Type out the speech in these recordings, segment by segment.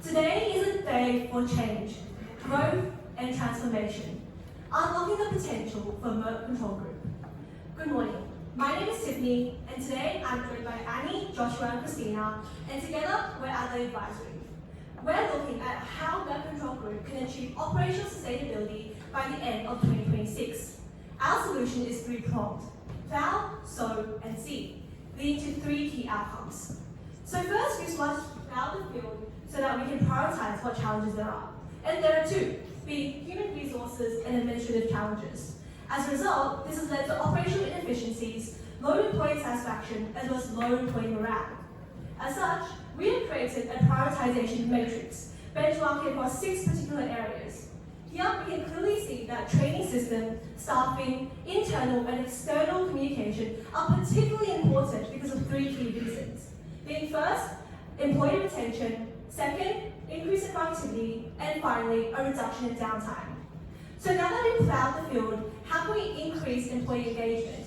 Today is a day for change, growth and transformation, unlocking the potential for Mertcontrol Group. Good morning, my name is Tiffany and today I'm joined by Annie, Joshua and Christina, and together we're at the advisory. We're looking at how Mertcontrol Group can achieve operational sustainability by the end of 2026. Our solution is three-pronged: plow, sow and seed, leading to three key outcomes. So first, we want to plow the field so that we can prioritize what challenges there are. And there are two, being human resources and administrative challenges. As a result, this has led to operational inefficiencies, low employee satisfaction, as well as low employee morale. As such, we have created a prioritization matrix, benchmarking across 6 particular areas. Here, we can clearly see that training system, staffing, internal and external communication are particularly important because of 3 key reasons. Being first, employee retention, second, increase in productivity, and finally, a reduction in downtime. So now that we've plowed the field, how can we increase employee engagement?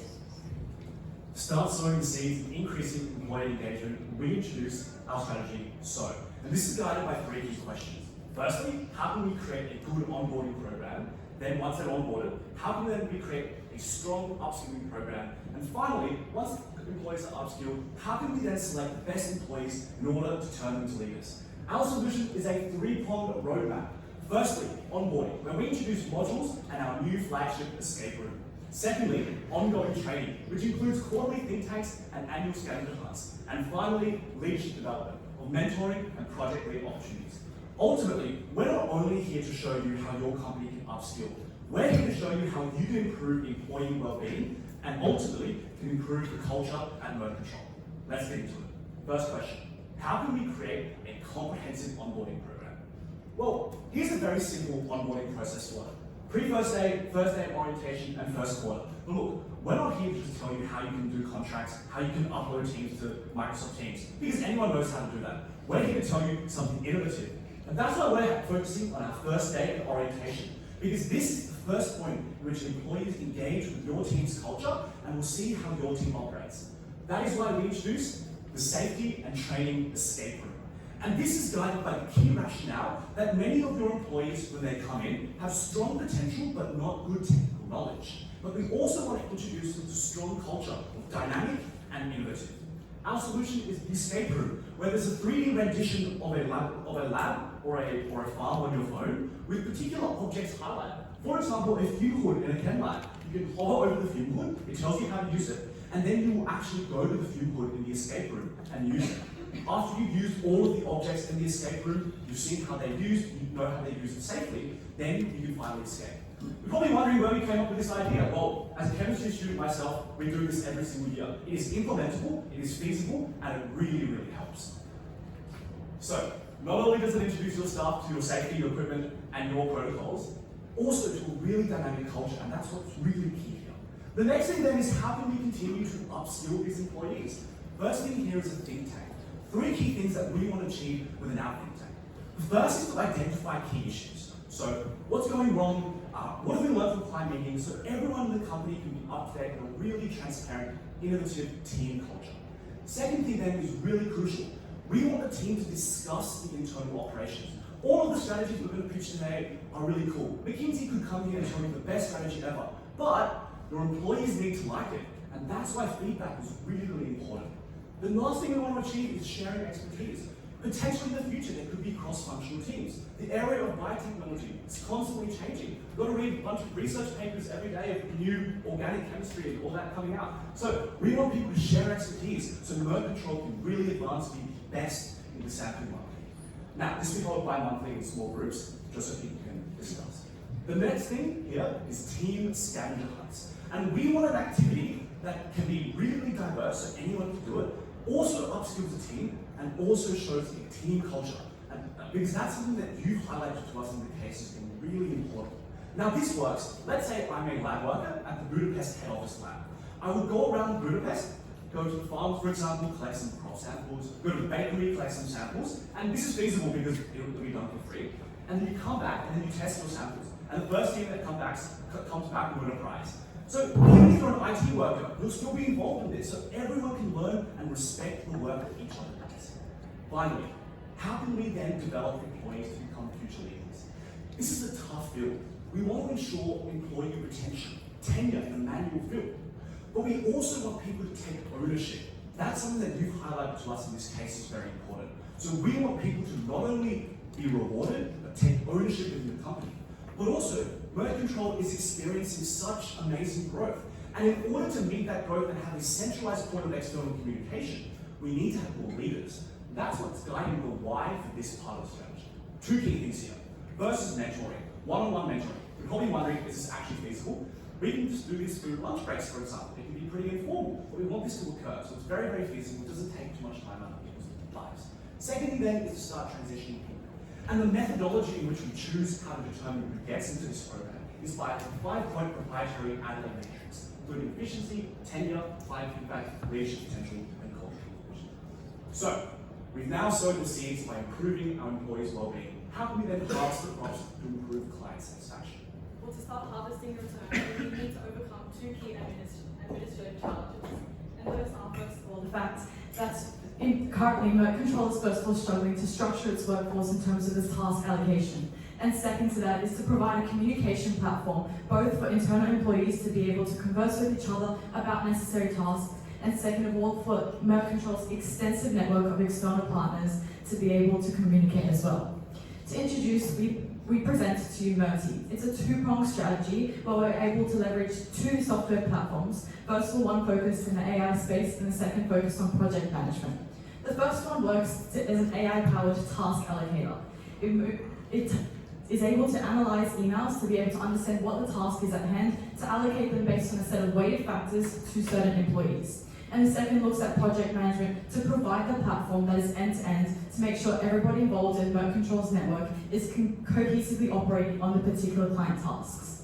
To start sowing the seeds and increasing employee engagement, we introduced our strategy, SOW. And this is guided by 3 key questions. Firstly, how can we create a good onboarding program? Then once they're onboarded, how can then we create a strong upskilling program? And finally, once employees are upskilled, how can we then select the best employees in order to turn them to leaders? Our solution is a 3-pronged roadmap. Firstly, onboarding, where we introduce modules and our new flagship escape room. Secondly, ongoing training, which includes quarterly think tanks and annual scavenger hunts. And finally, leadership development of mentoring and project lead opportunities. Ultimately, we're not only here to show you how your company can upskill, we're here to show you how you can improve employee well-being and ultimately can improve the culture at Mertcontrol. Let's get into it. First question, how can we create a comprehensive onboarding program? Well, here's a very simple onboarding process for it. Pre-first day, first day of orientation, and first quarter. But look, we're not here to just tell you how you can do contracts, how you can upload teams to Microsoft Teams, because anyone knows how to do that. We're here to tell you something innovative. And that's why we're focusing on our first day of orientation, because this is the first point in which employees engage with your team's culture and will see how your team operates. That is why we introduced the Safety and Training Escape Room. And this is guided by the key rationale that many of your employees, when they come in, have strong potential but not good technical knowledge. But we also want to introduce them to strong culture of dynamic and innovative. Our solution is the escape room, where there's a 3D rendition of a lab or a farm on your phone with particular objects highlighted. For example, a fume hood in a chem lab. You can hover over the fume hood, it tells you how to use it, and then you will actually go to the fume hood in the escape room and use it. After you've used all of the objects in the escape room, you've seen how they're used, you know how they use it safely, then you can finally escape. You're probably wondering where we came up with this idea. Well, as a chemistry student myself, we do this every single year. It is implementable, it is feasible, and it really, really helps. So, not only does it introduce your staff to your safety, your equipment, and your protocols, also to a really dynamic culture, and that's what's really key here. The next thing then is how can we continue to upskill these employees? First thing here is a think tank. 3 key things that we want to achieve within our think tank. The first is to identify key issues. So, what's going wrong? What have we learned from client meetings so everyone in the company can be up to date on a really transparent, innovative team culture? Second thing then is really crucial. We want the team to discuss the internal operations. All of the strategies we're going to pitch today are really cool. McKinsey could come here and tell you the best strategy ever, but your employees need to like it, and that's why feedback is really, really important. The last thing we want to achieve is sharing expertise. Potentially in the future, there could be cross-functional teams. The area of biotechnology is constantly changing. You've got to read a bunch of research papers every day of new organic chemistry and all that coming out. So we want people to share expertise so Mertcontrol can really advance to be the best in the sampling market. Now, this will be followed by monthly in small groups, just so people can discuss. The next thing here is team scavenger hunts. And we want an activity that can be really diverse so anyone can do it, also upskills the team, and also shows a team culture. And because that's something that you've highlighted to us in the case has been really important. Now this works. Let's say I'm a lab worker at the Budapest head office lab. I would go around Budapest, go to the farm, for example, collect some crop samples, go to the bakery, collect some samples, and this is feasible because it will be done for free. And then you come back and then you test your samples. And the first team that comes back will win a prize. So even if you're an IT worker, you'll still be involved in this, so everyone can learn and respect the work that each other does. Finally, how can we then develop employees to become future leaders? This is a tough field. We want to ensure employee retention, tenure in a manual field, but we also want people to take ownership. That's something that you've highlighted to us in this case is very important. So we want people to not only be rewarded, but take ownership in the company. But also, Mertcontrol is experiencing such amazing growth. And in order to meet that growth and have a centralized point of external communication, we need to have more leaders. That's what's guiding the why for this part of the strategy. Two key things here. First is mentoring, one-on-one mentoring. You're probably wondering, is this actually feasible? We can just do this through lunch breaks, for example. It can be pretty informal, but we want this to occur. So it's very, very feasible. It doesn't take too much time out of people's lives. Secondly then is to start transitioning people. And the methodology in which we choose how to determine who gets into this program is by a 5-point proprietary Adelaide matrix, including efficiency, tenure, client feedback, leadership potential, and cultural vision. So, we've now sowed the seeds by improving our employees' well-being. How can we then harvest the crops to improve client satisfaction? Well, to start harvesting returns, we need to overcome two key administrative challenges. And those are, first of all, The fact that currently Mertcontrol is first of all struggling to structure its workforce in terms of its task allocation. And second to that is to provide a communication platform, both for internal employees to be able to converse with each other about necessary tasks, and second of all, for Mertcontrol's extensive network of external partners to be able to communicate as well. To introduce, we present to you Merti. It's a two-pronged strategy where we're able to leverage two software platforms. First of all, one focused in the AI space and the second focused on project management. The first one works as an AI-powered task allocator. It is able to analyze emails to be able to understand what the task is at hand, to allocate them based on a set of weighted factors to certain employees. And the second looks at project management to provide the platform that is end-to-end to make sure everybody involved in Mertcontrol's network is cohesively operating on the particular client tasks.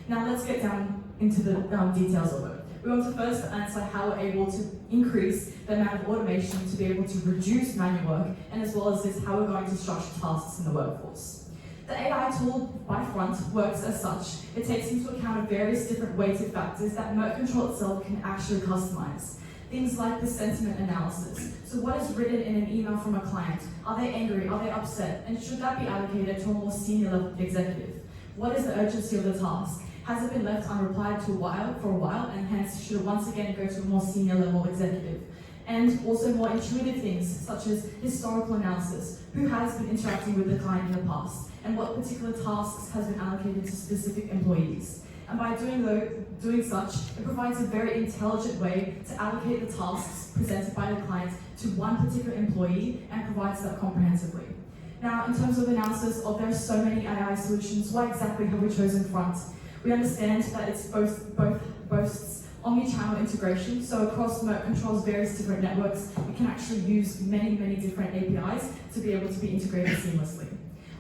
Now let's get down into the details of it. We want to first answer how we're able to increase the amount of automation to be able to reduce manual work, and as well as this, how we're going to structure tasks in the workforce. The AI tool by front works as such. It takes into account various different weighted factors that Mertcontrol itself can actually customize. Things like the sentiment analysis. So what is written in an email from a client? Are they angry? Are they upset? And should that be allocated to a more senior level executive? What is the urgency of the task? Has it been left unreplied for a while, and hence should it once again go to a more senior level executive? And also more intuitive things, such as historical analysis. Who has been interacting with the client in the past? And what particular tasks has been allocated to specific employees? And by doing such, it provides a very intelligent way to allocate the tasks presented by the client to one particular employee and provides that comprehensively. Now, in terms of analysis of there are so many AI solutions, why exactly have we chosen Front? We understand that it's boasts omni-channel integration, so across Mertcontrol's various different networks, we can actually use many different APIs to be able to be integrated seamlessly.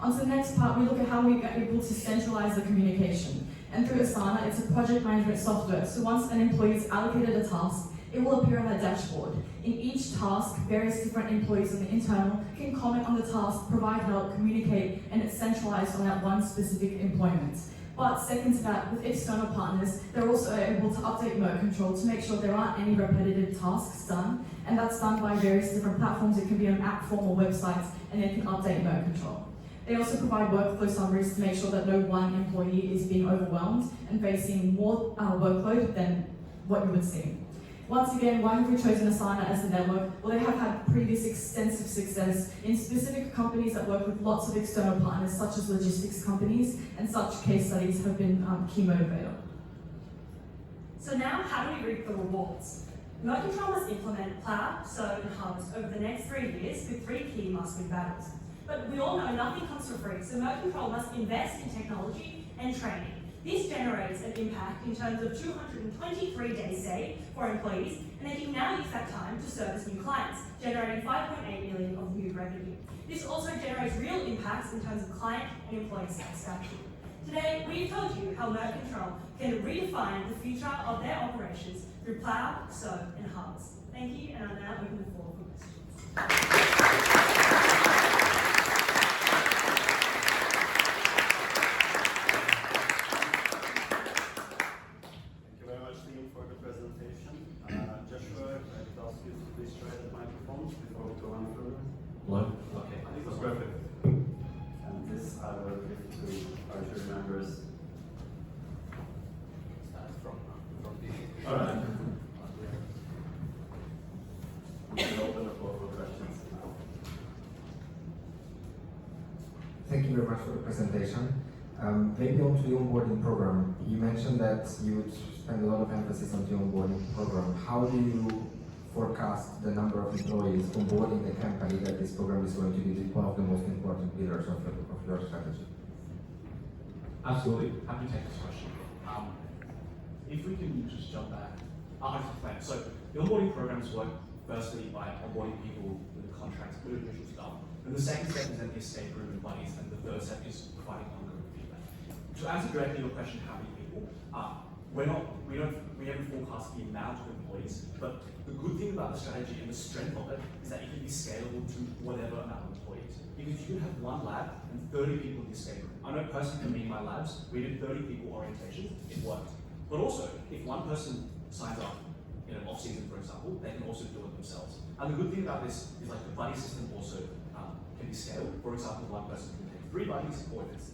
On to the next part, we look at how we are able to centralize the communication. And through Asana, it's a project management software, so once an employee is allocated a task, it will appear on that dashboard. In each task, various different employees on the internal can comment on the task, provide help, communicate, and it's centralized on that one specific employment. But second to that, with external partners, they're also able to update Mertcontrol to make sure there aren't any repetitive tasks done, and that's done by various different platforms. It can be on app form or websites, and they can update Mertcontrol. They also provide workflow summaries to make sure that no one employee is being overwhelmed and facing more workload than what you would see. Once again, why have we chosen Asana as the network? Well, they have had previous extensive success in specific companies that work with lots of external partners, such as logistics companies, and such case studies have been key motivator. So now, how do we reap the rewards? Mertcontrol must implement plough, sow, and harvest over the next 3 years with 3 key must-win battles. But we all know nothing comes for free, so Mertcontrol must invest in technology and training. This generates an impact in terms of 223 days saved for employees, and they can now use that time to service new clients, generating 5.8 million of new revenue. This also generates real impacts in terms of client and employee satisfaction. Today, we've told you how Mertcontrol can redefine the future of their operations through plough, sow, and harvest. Thank you, and I'll now open the floor for questions. Hello? Okay. members. Start from the. All right. We can open the floor for questions. Thank you very much for the presentation. Maybe on to the onboarding program. You mentioned that you would spend a lot of emphasis on the onboarding program. How do you forecast the number of employees onboarding the company that this program is going to be one of the most important pillars of your strategy? Absolutely. Happy to take this question. If we can just jump back, I'll explain. So the onboarding programs work firstly by onboarding people with contracts, with official stuff. And the second step is then the escape room and buddies, and the third step is providing ongoing feedback. To answer directly your question, how many people? We haven't forecast the amount of employees, but the good thing about the strategy and the strength of it is that it can be scalable to whatever amount of employees. Because you can have one lab and 30 people in the escape room. I know personally for me in my labs, we did 30 people orientation, it worked. But also, if one person signs up in an off season, for example, they can also do it themselves. And the good thing about this is like the buddy system also can be scaled. For example, one person can take 3 buddies, or if it's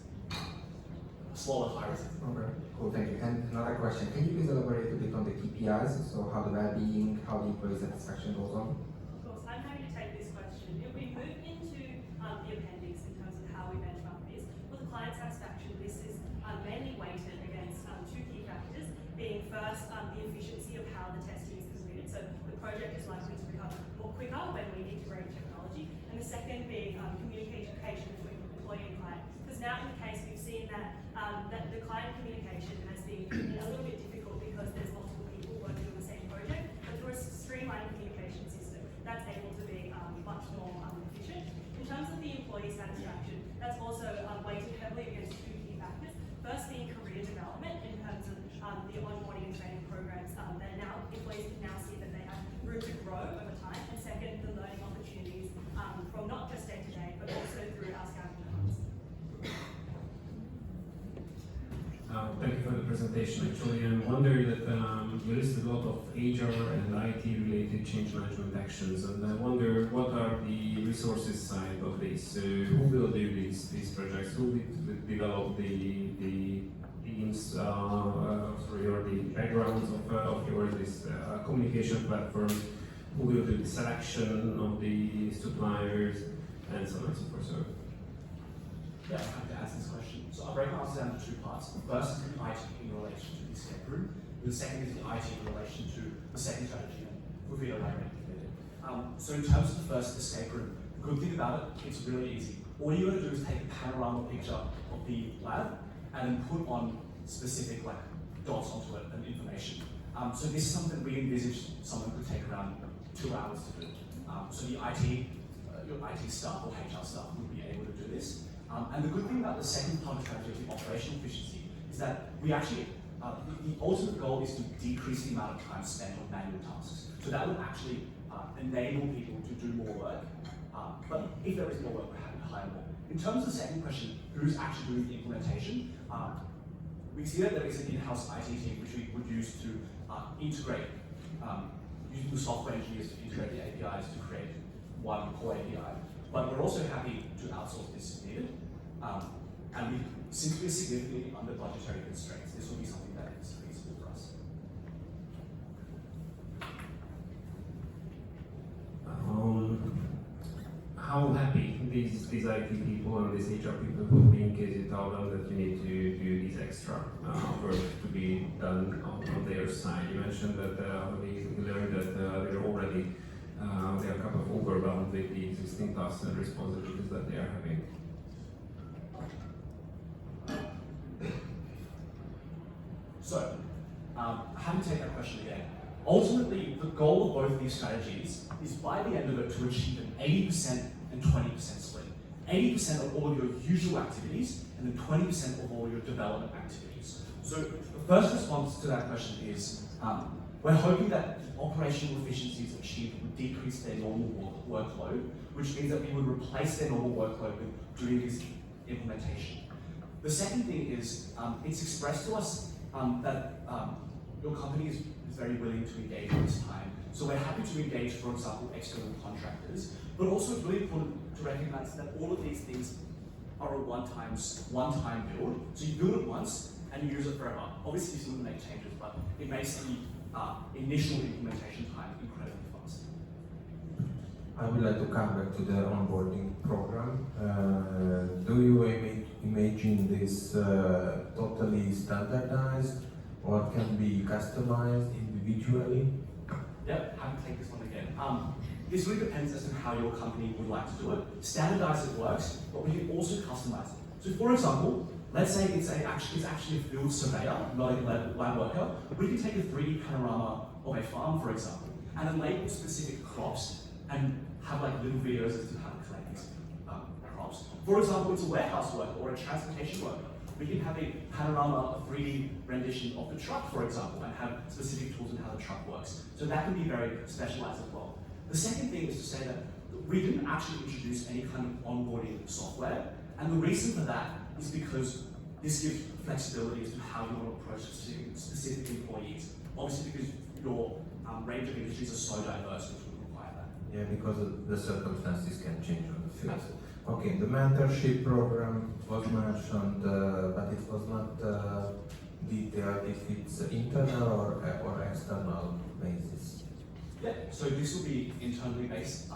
smaller, higher. Okay, cool, thank you. And another question, can you please elaborate a bit on the KPIs? So how the well-being, how the employee satisfaction goes on? Of course, I'm happy to take this question. If we move into the appendix in terms of how we benchmark this, for the client satisfaction, this is mainly weighted against 2 key factors, being first the efficiency of how the testing is completed. So the project is likely to become more quicker when we integrate technology. And the second being communication between employee and client. Because now in the case we've seen that that the client communication has been a little bit difficult because there's multiple people working on the same project, but through a streamlined communication system, that's able to be much more efficient. In terms of the employee satisfaction, that's also weighted heavily against 2 key factors. First being career development in terms of the onboarding and training programs that now employees can now see that they have room to grow over time. And second, the learning opportunities from not just day to day, but also through our scouting hubs. Thank you for the presentation. Actually, I wonder that you listed a lot of HR and IT related change management actions, and I wonder what are the resources side of this? Who will do these projects? Who will develop the teams, or the backgrounds of your communication platform? Who will do the selection of the suppliers, and so on and so forth? So, Yeah, I'm happy to answer this question. So I'll break my answer down into 2 parts. The first is the IT in relation to the escape room. The second is the IT in relation to the second strategy, and we'll be elaborating a bit. So in terms of the first escape room, the good thing about it, it's really easy. All you got to do is take a panorama picture of the lab and then put on specific dots onto it and information. So this is something we envisage someone could take around 2 hours to do. So the your IT staff or HR staff would be able to do this. And the good thing about the second part of the strategy, the operational efficiency, is that we actually, the ultimate goal is to decrease the amount of time spent on manual tasks. So that will actually enable people to do more work. But if there is more work, we're happy to hire more. In terms of the second question, who's actually doing the implementation, we see that there is an in-house IT team which we would use to integrate, using the software engineers to integrate the APIs to create one core API. But we're also happy to outsource this if needed. And since we're significantly under budgetary constraints, this will be something that is feasible for us. how happy these IT people and these HR people will be in case you tell them that you need to do these extra work to be done on their side? You mentioned that we learned that they're already they are kind of overwhelmed with the existing tasks and responsibilities that they are having. So, how to take that question again? Ultimately, the goal of both of these strategies is by the end of it to achieve an 80% and 20% split. 80% of all of your usual activities and then 20% of all your development activities. So the first response to that question is, we're hoping that the operational efficiencies achieved would decrease their normal workload, which means that we would replace their normal workload with doing this implementation. The second thing is, it's expressed to us that your company is very willing to engage at this time. So we're happy to engage, for example, external contractors, but also it's really important to recognize that all of these things are a one-time build. So you build it once and you use it forever. Obviously, you still make changes, but it makes the initial implementation time incredibly fast. I would like to come back to the onboarding program. Do you imagine this totally standardized or can be customized individually? Yep, happy to take this one again. This really depends as to how your company would like to do it. Standardized it works, but we can also customize it. So for example, let's say it's actually a field surveyor, not a lab worker. We can take a 3D panorama of a farm, for example, and then label specific crops and have like little videos as to how to collect these crops. For example, it's a warehouse worker or a transportation worker. We can have a panorama, a 3D rendition of the truck, for example, and have specific tools on how the truck works. So that can be very specialized as well. The second thing is to say that we didn't actually introduce any kind of onboarding software, and the reason for that is because this gives flexibility as to how you want to approach specific employees. Obviously, because your range of industries are so diverse, which would require that. Yeah, because the circumstances can change on the field. Okay, the mentorship program was mentioned, but it was not detailed if it's internal or external basis. Yeah, so this will be internally based.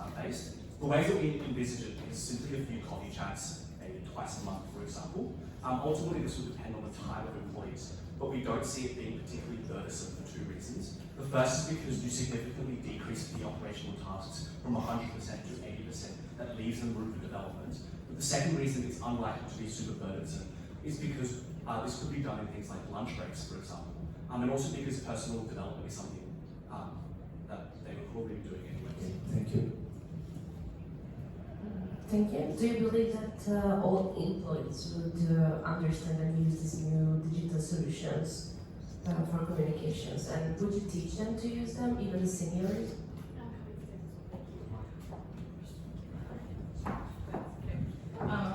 The way that we envisage it is simply a few coffee chats, maybe twice a month, for example. Ultimately, this will depend on the time of employees, but we don't see it being particularly burdensome for 2 reasons. The first is because you significantly decrease the operational tasks from 100% to 80%. That leaves them room for development. But the second reason it's unlikely to be super burdensome is because this could be done in things like lunch breaks, for example, and also because personal development is something that they would probably be doing anyway. Okay, thank you. Thank you. Do you believe that all employees would understand and use these new digital solutions for communications? And would you teach them to use them, even the seniors?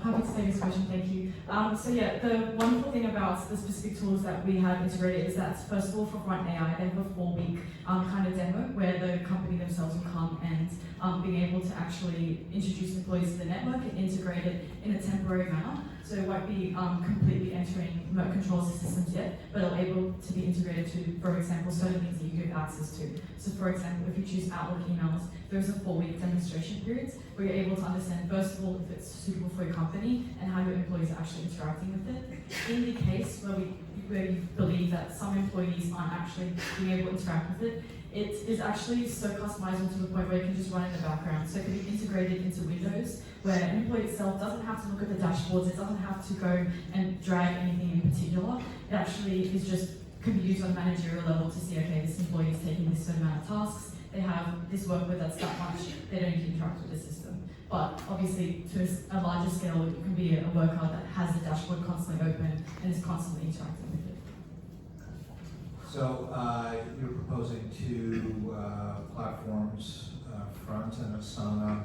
Happy to take this question, thank you. So yeah, the wonderful thing about the specific tools that we have integrated is that, first of all, for Front AI, they have a 4-week kind of demo where the company themselves will come and being able to actually introduce employees to the network and integrate it in a temporary manner. So it won't be completely entering Mertcontrol's systems yet, but it'll be able to be integrated to, for example, certain things that you give access to. So for example, if you choose Outlook emails, there's a 4-week demonstration period where you're able to understand, first of all, if it's suitable for your company and how your employees are actually interacting with it. In the case where you believe that some employees aren't actually being able to interact with it, it is actually so customizable to the point where you can just run in the background. So it can be integrated into Windows, where an employee itself doesn't have to look at the dashboards, it doesn't have to go and drag anything in particular. It actually is just can be used on a managerial level to see, okay, this employee is taking this certain amount of tasks, they have this workload that's that much, they don't need to interact with the system. But obviously, to a larger scale, it can be a worker that has the dashboard constantly open and is constantly interacting with it. So you're proposing 2 platforms, Front and Asana.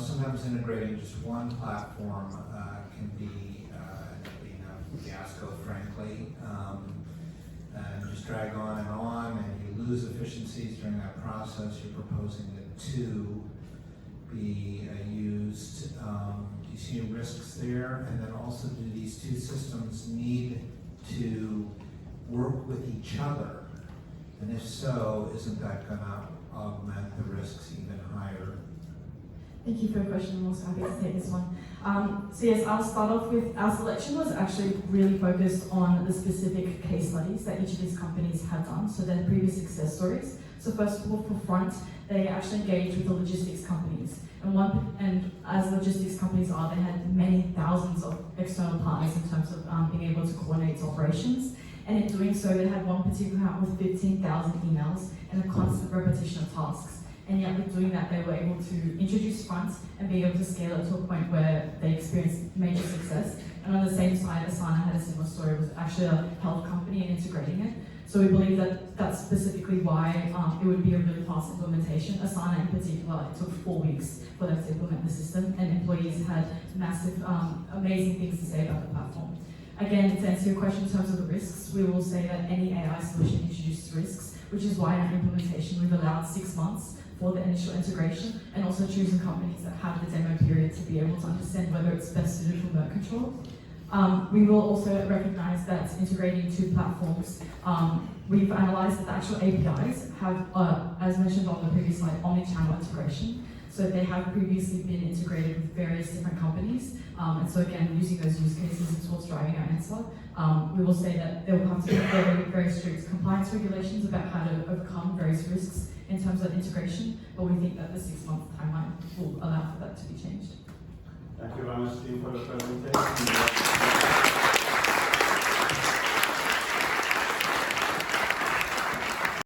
Sometimes integrating just one platform can be being a fiasco, frankly, and just drag on, and you lose efficiencies during that process. You're proposing that 2 be used. Do you see any risks there? And then also, do these 2 systems need to work with each other? And if so, isn't that going to augment the risks even higher? Thank you for your question. I'm also happy to take this one. So yes, I'll start off with our selection was actually really focused on the specific case studies that each of these companies had done, so their previous success stories. So first of all, for Front, they actually engaged with the logistics companies. And as logistics companies are, they had many thousands of external partners in terms of being able to coordinate operations. And in doing so, they had one particular account with 15,000 emails and a constant repetition of tasks. And yet with doing that, they were able to introduce Front and be able to scale it to a point where they experienced major success. And on the same side, Asana had a similar story. It was actually a health company and integrating it. So we believe that that's specifically why it would be a really fast implementation. Asana in particular, it took 4 weeks for them to implement the system, and employees had massive, amazing things to say about the platform. Again, to answer your question in terms of the risks, we will say that any AI solution introduces risks, which is why in our implementation we've allowed 6 months for the initial integration, and also choosing companies that have the demo period period to be able to understand whether it's best suited for Mertcontrol. We will also recognize that integrating two platforms, we've analyzed that the actual APIs have, as mentioned on the previous slide, omni-channel integration. So they have previously been integrated with various different companies. And so again, using those use cases is what's driving our answer. We will say that there will have to be very strict compliance regulations about how to overcome various risks in terms of integration, but we think that the 6-month timeline will allow for that to be changed. Thank you very much, team, for the presentation.